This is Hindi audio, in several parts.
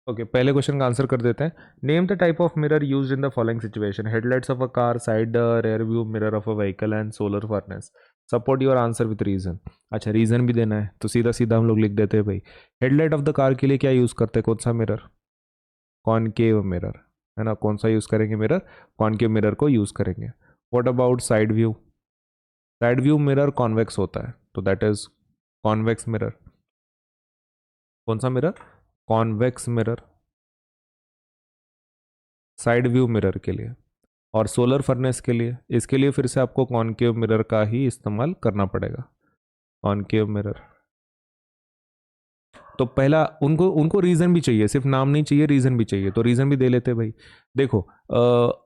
ओके, पहले क्वेश्चन का आंसर कर देते हैं। Name the type of mirror used in the following situation: headlights of a car, side rear view mirror of a vehicle and solar furnace. Support your answer with reason. अच्छा, रीजन भी देना है तो सीधा सीधा हम लोग लिख देते हैं भाई। हेडलाइट ऑफ द कार के लिए क्या यूज़ करते हैं, कौन सा मिरर? कॉनकेव मिरर, है ना। कौन सा यूज़ करेंगे मिरर? कॉनकेव मिरर को यूज़ करेंगे। What about side view? Side view mirror convex होता है तो दैट इज कॉन्वेक्स मिरर। कौन सा mirror? Convex mirror side view mirror के लिए। और सोलर फर्नेस के लिए, इसके लिए फिर से आपको कॉनकेव मिरर का ही इस्तेमाल करना पड़ेगा, कॉनकेव मिरर। तो पहला उनको उनको रीजन भी चाहिए, सिर्फ नाम नहीं चाहिए, रीजन भी चाहिए, तो रीजन भी दे लेते भाई। देखो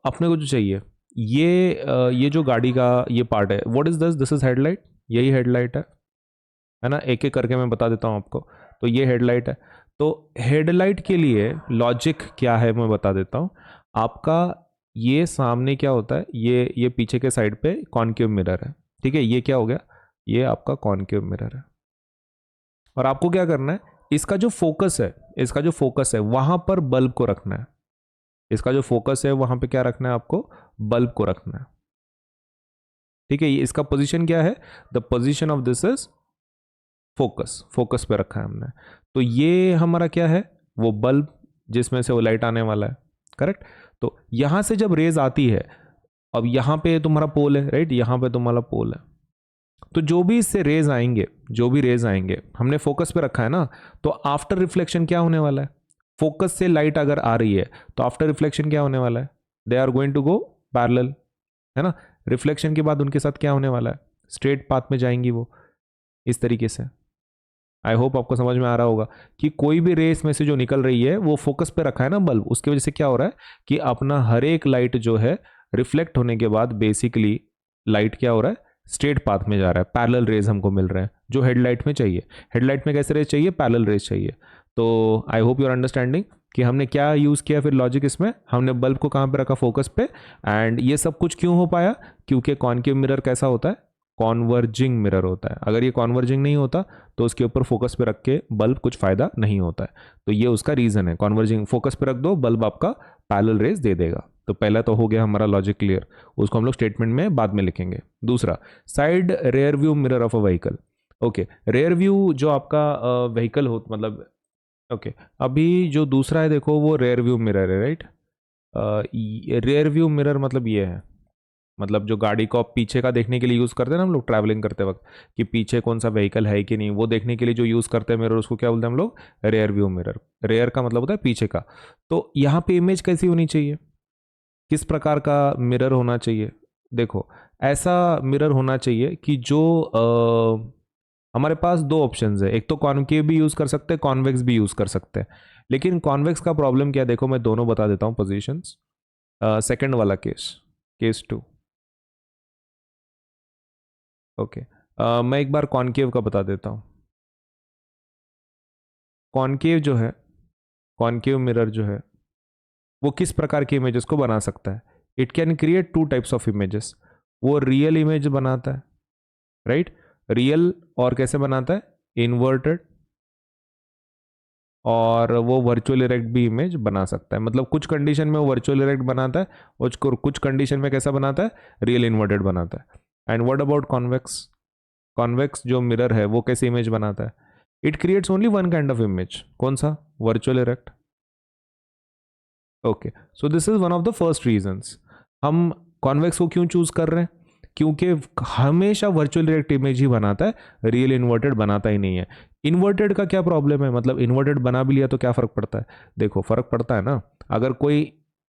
अपने को जो चाहिए ये जो गाड़ी का ये पार्ट है, what is this? This is headlight, यही हेडलाइट है ना। एक एक करके मैं बता देता हूँ आपको। तो ये हेडलाइट है, तो हेडलाइट के लिए लॉजिक क्या है मैं बता देता हूँ आपका। ये सामने क्या होता है, ये पीछे के साइड पे कॉनकेव मिरर है, ठीक है। ये क्या हो गया? ये आपका कॉनकेव मिरर है। और आपको क्या करना है, इसका जो फोकस है, इसका जो फोकस है वहां पर बल्ब को रखना है। इसका जो फोकस है वहां पे क्या रखना है आपको? बल्ब को रखना है, ठीक है। ये इसका पोजीशन क्या है? The position of this is focus, focus पे रखा है हमने। तो ये हमारा क्या है? वो बल्ब जिसमें से वो लाइट आने वाला है, करेक्ट। तो यहां से जब रेज आती है, अब यहां पे तुम्हारा पोल है, राइट, यहां पे तुम्हारा पोल है। तो जो भी इससे रेज आएंगे, जो भी रेज आएंगे, हमने फोकस पे रखा है ना, तो आफ्टर रिफ्लेक्शन क्या होने वाला है? फोकस से लाइट अगर आ रही है तो आफ्टर रिफ्लेक्शन क्या होने वाला है? They are going to go parallel, है ना। रिफ्लेक्शन के बाद उनके साथ क्या होने वाला है? स्ट्रेट पाथ में जाएंगी वो, इस तरीके से। आई होप आपको समझ में आ रहा होगा कि कोई भी रेस में से जो निकल रही है वो फोकस पे रखा है ना बल्ब, उसकी वजह से क्या हो रहा है कि अपना हर एक लाइट जो है रिफ्लेक्ट होने के बाद बेसिकली लाइट क्या हो रहा है? स्ट्रेट पाथ में जा रहा है, पैरेलल रेज हमको मिल रहे हैं जो हेडलाइट में चाहिए। हेडलाइट में कैसे रेज चाहिए? पैरेलल रेज चाहिए। तो I hope you are understanding कि हमने क्या यूज़ किया फिर लॉजिक इसमें। हमने बल्ब को कहाँ पे रखा? फोकस पे। एंड ये सब कुछ क्यों हो पाया? क्योंकि कॉनकेव मिरर कैसा होता है? कॉन्वर्जिंग मिरर होता है। अगर ये कॉन्वर्जिंग नहीं होता तो उसके ऊपर फोकस पे रख के बल्ब कुछ फायदा नहीं होता है। तो ये उसका रीजन है। कॉन्वर्जिंग, फोकस पे रख दो, बल्ब आपका पैरेलल रेज दे देगा। तो पहला तो हो गया हमारा लॉजिक क्लियर, उसको हम लोग स्टेटमेंट में बाद में लिखेंगे। दूसरा, side rear view mirror of a vehicle. Okay, rear view जो आपका व्हीकल हो, मतलब ओके, अभी जो दूसरा है देखो वो रेयर व्यू मिरर है, राइट। रेयर व्यू मिरर मतलब ये है, मतलब जो गाड़ी को आप पीछे का देखने के लिए यूज़ करते हैं ना हम लोग ट्रैवलिंग करते वक्त, कि पीछे कौन सा व्हीकल है कि नहीं, वो देखने के लिए जो यूज़ करते हैं मिरर, उसको क्या बोलते हैं हम लोग? Rare view mirror. रेयर का मतलब होता है पीछे का। तो यहाँ पे इमेज कैसी होनी चाहिए, किस प्रकार का मिरर होना चाहिए? देखो, ऐसा मिरर होना चाहिए कि जो हमारे पास दो ऑप्शंस है, एक तो कॉनकेव भी यूज़ कर सकते हैं, कॉन्वेक्स भी यूज़ कर सकते हैं। लेकिन कॉन्वेक्स का प्रॉब्लम क्या है, देखो मैं दोनों बता देता हूँ पोजिशंस। सेकेंड वाला केस, केस टू। ओके, मैं एक बार कॉनकेव का बता देता हूँ। कॉनकेव जो है, कॉनकेव मिरर जो है वो किस प्रकार के इमेजेस को बना सकता है? It can create two types of images. वो रियल इमेज बनाता है, राइट। रियल, और कैसे बनाता है? इन्वर्टेड। और वो वर्चुअल इरेक्ट भी इमेज बना सकता है, मतलब कुछ कंडीशन में वो वर्चुअल इरेक्ट बनाता है और कुछ कंडीशन में कैसा बनाता है? रियल इन्वर्टेड बनाता है। And what about convex? Convex जो मिरर है वो कैसे इमेज बनाता है? It creates only one kind of image, कौन सा? Virtual erect. Okay, so this is one of the first reasons. हम कॉन्वेक्स को क्यों चूज कर रहे हैं? क्योंकि हमेशा वर्चुअल इरेक्ट इमेज ही बनाता है, रियल इन्वर्टेड बनाता ही नहीं है। इन्वर्टेड का क्या प्रॉब्लम है, मतलब इन्वर्टेड बना भी लिया तो क्या फर्क पड़ता है? देखो फर्क पड़ता है ना। अगर कोई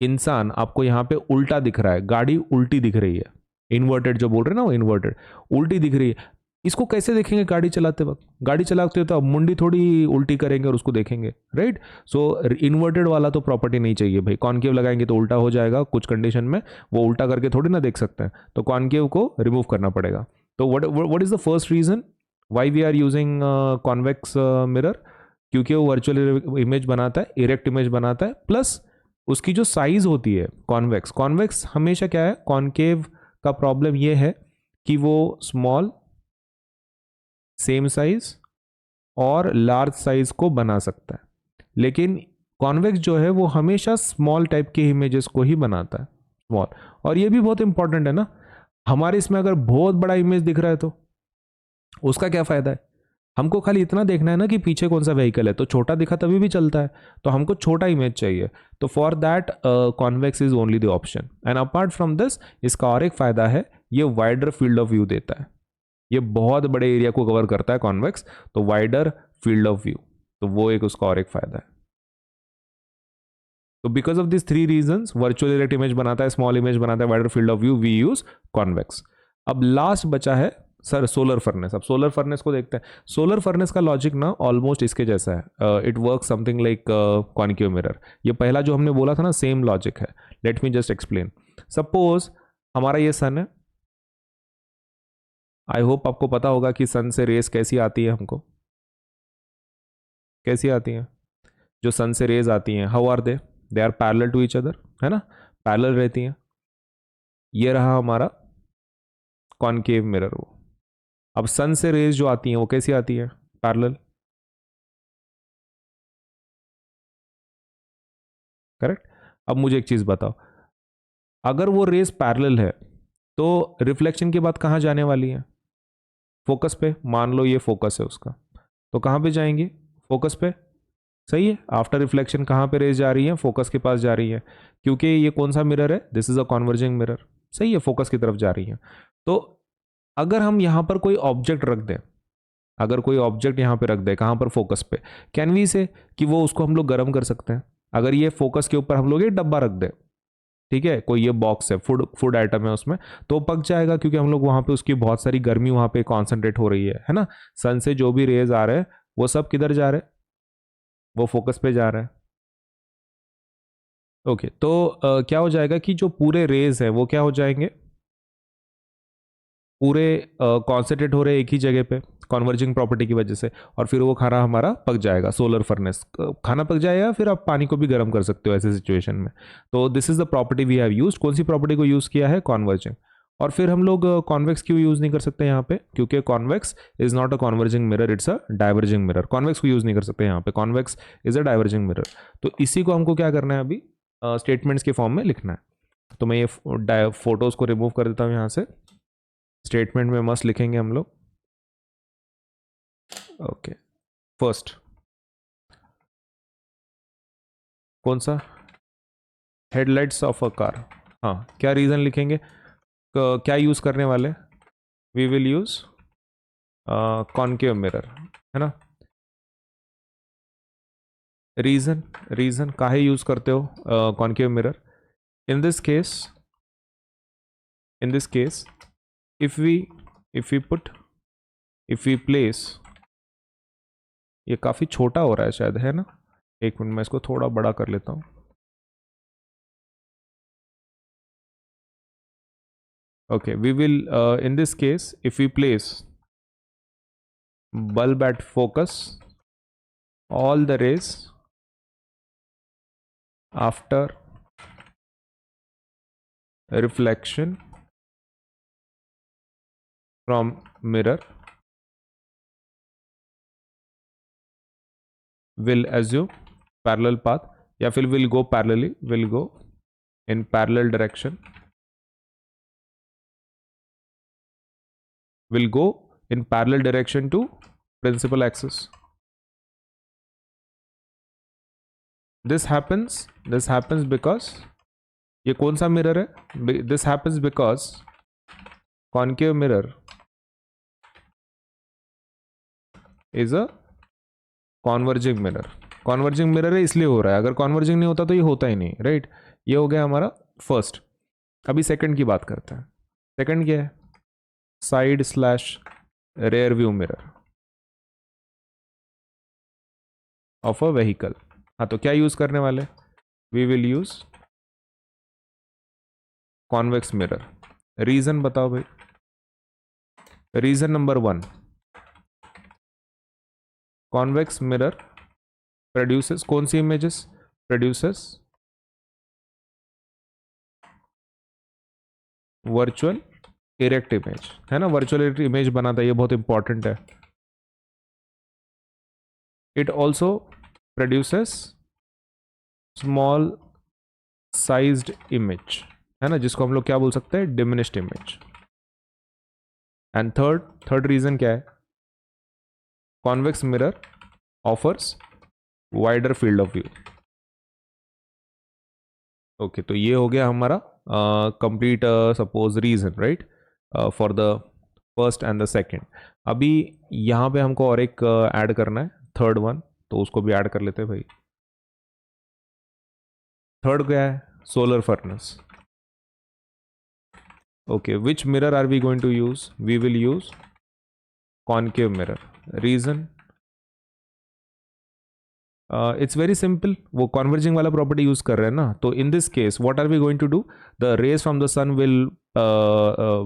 इंसान आपको यहाँ पे उल्टा दिख रहा है, गाड़ी उल्टी दिख रही है, इन्वर्टेड जो बोल रहे हैं ना वो इन्वर्टेड, उल्टी दिख रही है, इसको कैसे देखेंगे गाड़ी चलाते वक्त? गाड़ी चलाते तो अब मुंडी थोड़ी उल्टी करेंगे और उसको देखेंगे, राइट। सो इन्वर्टेड वाला तो प्रॉपर्टी नहीं चाहिए भाई। कॉनकेव लगाएंगे तो उल्टा हो जाएगा कुछ कंडीशन में, वो उल्टा करके थोड़ी ना देख सकते हैं, तो कॉनकेव को रिमूव करना पड़ेगा। तो what is the first reason why we are using convex mirror? क्योंकि वो वर्चुअल इमेज बनाता है, इरेक्ट इमेज बनाता है, प्लस उसकी जो साइज होती है कॉन्वेक्स, कॉन्वेक्स हमेशा क्या है, कॉनकेव का प्रॉब्लम ये है कि वो स्मॉल, सेम साइज और लार्ज साइज को बना सकता है। लेकिन कॉन्वेक्स जो है वो हमेशा स्मॉल टाइप के इमेजेस को ही बनाता है, स्मॉल। और ये भी बहुत इंपॉर्टेंट है ना, हमारे इसमें अगर बहुत बड़ा इमेज दिख रहा है तो उसका क्या फायदा है? हमको खाली इतना देखना है ना कि पीछे कौन सा व्हीकल है, तो छोटा दिखा तभी भी चलता है, तो हमको छोटा इमेज चाहिए। तो for that convex is only the option. And apart from this, इसका और एक फायदा है, ये वाइडर फील्ड ऑफ व्यू देता है। ये बहुत बड़े एरिया को कवर करता है कॉन्वेक्स, तो वाइडर फील्ड ऑफ व्यू, तो वो एक उसका और एक फायदा है। तो because of this three reasons, virtual direct image बनाता है, स्मॉल इमेज बनाता है, wider field of view, we use convex. अब लास्ट बचा है सर सोलर फर्नेस। अब सोलर फर्नेस को देखते हैं। सोलर फर्नेस का लॉजिक ना ऑलमोस्ट इसके जैसा है, it work something like concave mirror. ये पहला जो हमने बोला था ना, सेम लॉजिक है। Let me just explain. Suppose हमारा ये सन है, आई होप आपको पता होगा कि सन से रेस कैसी आती है, हमको कैसी आती हैं? जो सन से रेज आती हैं, how are they are parallel to each other, है ना, पैरेलल रहती हैं। ये रहा हमारा कॉनकेव मिरर। वो अब सन से रेज जो आती हैं वो कैसी आती है? Parallel, correct. अब मुझे एक चीज बताओ, अगर वो रेज पैरेलल है तो रिफ्लेक्शन के बाद कहाँ जाने वाली है? फोकस पे। मान लो ये फोकस है उसका, तो कहाँ पे जाएंगे? फोकस पे। सही है। आफ्टर रिफ्लेक्शन कहाँ पे रेज जा रही है? फोकस के पास जा रही है, क्योंकि ये कौन सा मिरर है? This is a converging mirror. सही है, फोकस की तरफ जा रही है। तो अगर हम यहाँ पर कोई ऑब्जेक्ट रख दें, अगर कोई ऑब्जेक्ट यहाँ पे रख दे, कहाँ पर? फोकस पे, कैन वी से कि वो उसको हम लोग गर्म कर सकते हैं? अगर ये फोकस के ऊपर हम लोग ये डब्बा रख दे, ठीक है, कोई ये बॉक्स है, फूड फूड आइटम है उसमें, तो पक जाएगा, क्योंकि हम लोग वहाँ पे उसकी बहुत सारी गर्मी वहाँ पे कॉन्सेंट्रेट हो रही है ना। सन से जो भी रेज आ रहे हैं वो सब किधर जा रहे हैं? वो फोकस पे जा रहे हैं। ओके, तो क्या हो जाएगा कि जो पूरे रेज है वो क्या हो जाएंगे? पूरे कॉन्सेंट्रेट हो रहे हैं एक ही जगह पे कॉन्वर्जिंग प्रॉपर्टी की वजह से, और फिर वो खाना हमारा पक जाएगा। सोलर फर्नेस खाना पक जाएगा, फिर आप पानी को भी गर्म कर सकते हो ऐसे सिचुएशन में। तो this is the property we have used. कौन सी प्रॉपर्टी को यूज किया है? कॉन्वर्जिंग। और फिर हम लोग कॉन्वेक्स क्यों यूज नहीं कर सकते यहाँ पे? क्योंकि convex is not a converging mirror, it's a diverging mirror. Convex को यूज नहीं कर सकते यहाँ पे, convex is a diverging mirror. तो इसी को हमको क्या करना है अभी? स्टेटमेंट्स के फॉर्म में लिखना है। तो मैं ये फोटोज को रिमूव कर देता हूँ यहाँ से। स्टेटमेंट में मस्त लिखेंगे हम लोग। ओके, फर्स्ट कौन सा? Headlights of a car. हाँ, क्या रीजन लिखेंगे? क्या यूज करने वाले? We will use concave mirror, है ना। रीजन, रीजन काहे यूज करते हो concave mirror? In this case, in this case if we put, if we place, ये काफी छोटा हो रहा है शायद, है ना। एक मिनट, मैं इसको थोड़ा बड़ा कर लेता हूँ। Okay, we will in this case, if we place bulb at focus, all the rays after reflection from mirror will assume parallel path, या फिर will go parallelly, will go in parallel direction, will go in parallel direction to principal axis. This happens because ये कौन सा मिरर है? This happens because concave mirror is a converging mirror. Converging mirror है इसलिए हो रहा है, अगर कॉन्वर्जिंग नहीं होता तो ये होता ही नहीं, राइट। ये हो गया हमारा फर्स्ट। अभी सेकंड की बात करते हैं। सेकंड क्या है? Side slash rear view mirror of a vehicle. हाँ, तो क्या यूज करने वाले? We will use convex mirror. Reason बताओ भाई। Reason number 1, convex mirror produces कौन सी images? Produces virtual erect image, है ना। वर्चुअल इरेक्ट इमेज बनाता है, ये बहुत इंपॉर्टेंट है। It also produces small sized image, है ना, जिसको हम लोग क्या बोल सकते हैं, diminished image. And third reason क्या है, convex mirror offers wider field of view. Okay, तो ये हो गया हमारा complete suppose reason, right, for the first and the second. अभी यहाँ पे हमको और एक ऐड करना है, थर्ड वन, तो उसको भी ऐड कर लेते हैं भाई। थर्ड क्या है, solar furnace. Okay, which mirror are we going to use, we will use concave mirror. Reason, it's very simple, वो कॉन्वर्जिंग वाला प्रॉपर्टी यूज कर रहे हैं ना, तो in this case what are we going to do, the rays from the sun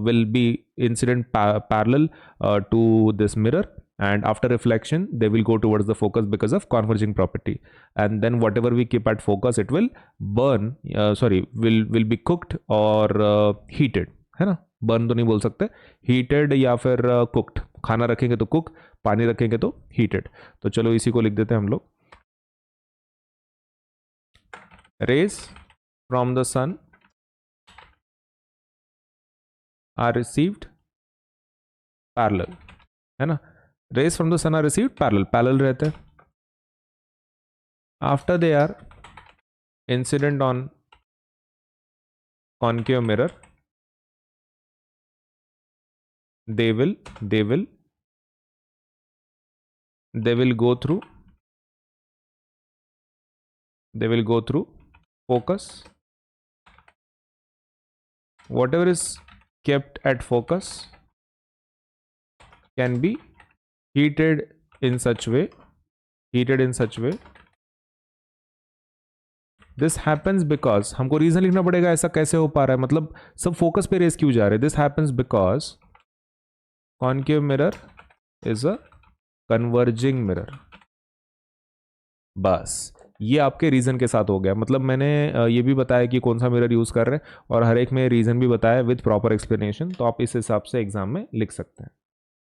will be incident parallel to this mirror, and after reflection they will go towards the focus because of converging property, and then whatever we keep at focus it will burn, will be cooked or heated, है ना, बर्न तो नहीं बोल सकते, हीटेड या फिर कुक्ड, खाना रखेंगे तो कुक, पानी रखेंगे तो हीटेड। तो चलो इसी को लिख देते हैं हम लोग, rays from the sun are received parallel, है ना, rays from the sun are received parallel रहते हैं, after they are incident on concave mirror they will go through focus, whatever is kept at focus can be heated in such way, this happens because, हमको रीजन लिखना पड़ेगा ऐसा कैसे हो पा रहा है, मतलब सब फोकस पे रेस क्यों जा रहे हैं, this happens because concave mirror is a converging mirror. बस ये आपके रीजन के साथ हो गया, मतलब मैंने ये भी बताया कि कौन सा मिरर यूज कर रहे हैं और हर एक में रीजन भी बताया विद प्रॉपर एक्सप्लेनेशन, तो आप इस हिसाब से एग्जाम में लिख सकते हैं।